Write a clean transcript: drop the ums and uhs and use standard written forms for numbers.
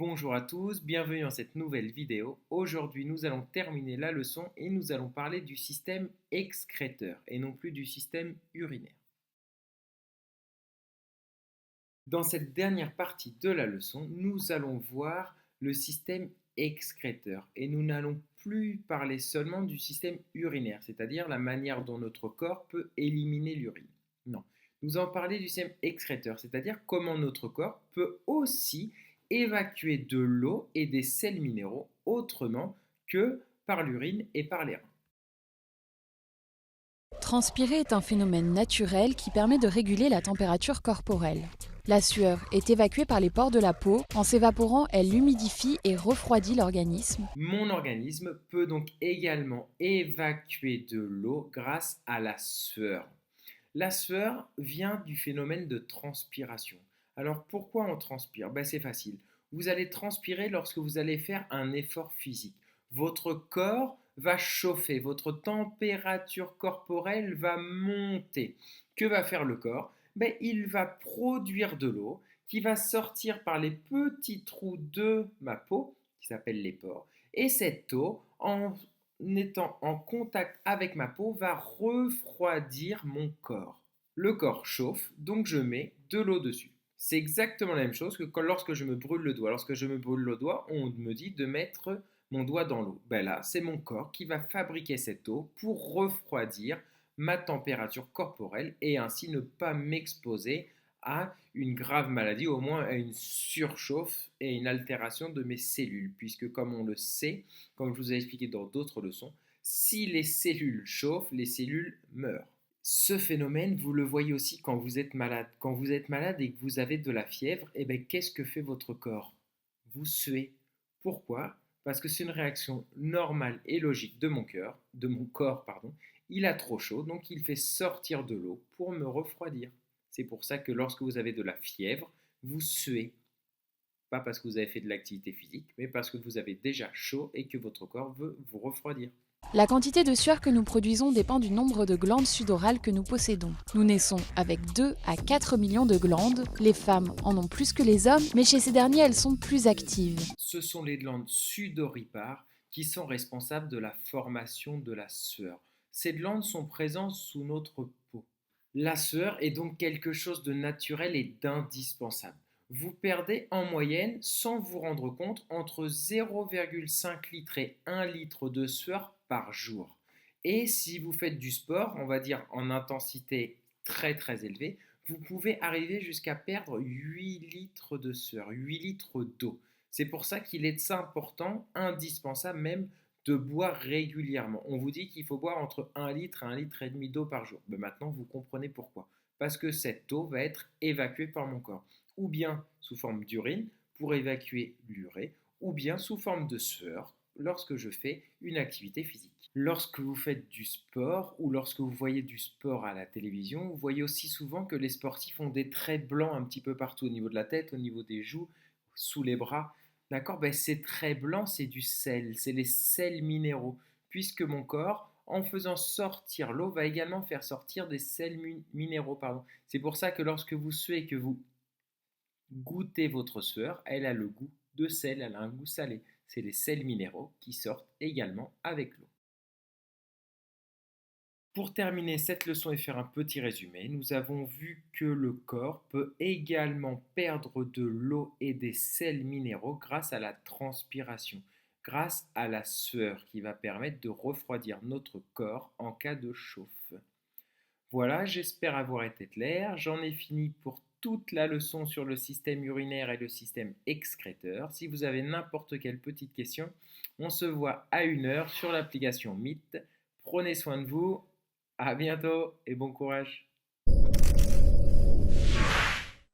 Bonjour à tous, bienvenue dans cette nouvelle vidéo. Aujourd'hui, nous allons terminer la leçon et nous allons parler du système excréteur et non plus du système urinaire. Dans cette dernière partie de la leçon, nous allons voir le système excréteur et nous n'allons plus parler seulement du système urinaire, c'est-à-dire la manière dont notre corps peut éliminer l'urine. Non, nous allons parler du système excréteur, c'est-à-dire comment notre corps peut aussi évacuer de l'eau et des sels minéraux autrement que par l'urine et par les reins. Transpirer est un phénomène naturel qui permet de réguler la température corporelle. La sueur est évacuée par les pores de la peau. En s'évaporant, elle humidifie et refroidit l'organisme. Mon organisme peut donc également évacuer de l'eau grâce à la sueur. La sueur vient du phénomène de transpiration. Alors pourquoi on transpire? C'est facile. Vous allez transpirer lorsque vous allez faire un effort physique. Votre corps va chauffer, votre température corporelle va monter. Que va faire le corps? Il va produire de l'eau qui va sortir par les petits trous de ma peau, qui s'appellent les pores. Et cette eau, en étant en contact avec ma peau, va refroidir mon corps. Le corps chauffe, donc je mets de l'eau dessus. C'est exactement la même chose que lorsque je me brûle le doigt. Lorsque je me brûle le doigt, on me dit de mettre mon doigt dans l'eau. Là, c'est mon corps qui va fabriquer cette eau pour refroidir ma température corporelle et ainsi ne pas m'exposer à une grave maladie, au moins à une surchauffe et une altération de mes cellules. Puisque comme on le sait, comme je vous ai expliqué dans d'autres leçons, si les cellules chauffent, les cellules meurent. Ce phénomène, vous le voyez aussi quand vous êtes malade. Quand vous êtes malade et que vous avez de la fièvre, qu'est-ce que fait votre corps? Vous suez. Pourquoi? Parce que c'est une réaction normale et logique de mon corps, pardon. Il a trop chaud, donc il fait sortir de l'eau pour me refroidir. C'est pour ça que lorsque vous avez de la fièvre, vous suez. Pas parce que vous avez fait de l'activité physique, mais parce que vous avez déjà chaud et que votre corps veut vous refroidir. La quantité de sueur que nous produisons dépend du nombre de glandes sudorales que nous possédons. Nous naissons avec 2 à 4 millions de glandes. Les femmes en ont plus que les hommes, mais chez ces derniers, elles sont plus actives. Ce sont les glandes sudoripares qui sont responsables de la formation de la sueur. Ces glandes sont présentes sous notre peau. La sueur est donc quelque chose de naturel et d'indispensable. Vous perdez en moyenne, sans vous rendre compte, entre 0,5 litre et 1 litre de sueur par jour. Et si vous faites du sport, on va dire en intensité très très élevée, vous pouvez arriver jusqu'à perdre 8 litres de sueur, 8 litres d'eau. C'est pour ça qu'il est important, indispensable même, de boire régulièrement. On vous dit qu'il faut boire entre 1 litre et 1 litre et demi d'eau par jour. Maintenant, vous comprenez pourquoi. Parce que cette eau va être évacuée par mon corps. Ou bien sous forme d'urine pour évacuer l'urée, ou bien sous forme de sueur lorsque je fais une activité physique. Lorsque vous faites du sport ou lorsque vous voyez du sport à la télévision, vous voyez aussi souvent que les sportifs ont des traits blancs un petit peu partout, au niveau de la tête, au niveau des joues, sous les bras. D'accord? Ces traits blancs, c'est du sel, c'est les sels minéraux, puisque mon corps, en faisant sortir l'eau, va également faire sortir des sels minéraux. Pardon. C'est pour ça que lorsque vous suez et que vous goûtez votre sueur, elle a le goût de sel, elle a un goût salé. C'est les sels minéraux qui sortent également avec l'eau. Pour terminer cette leçon et faire un petit résumé, nous avons vu que le corps peut également perdre de l'eau et des sels minéraux grâce à la transpiration, grâce à la sueur qui va permettre de refroidir notre corps en cas de chauffe. Voilà, j'espère avoir été clair. J'en ai fini pour toute la leçon sur le système urinaire et le système excréteur. Si vous avez n'importe quelle petite question, on se voit à 1 heure sur l'application Meet. Prenez soin de vous. À bientôt et bon courage.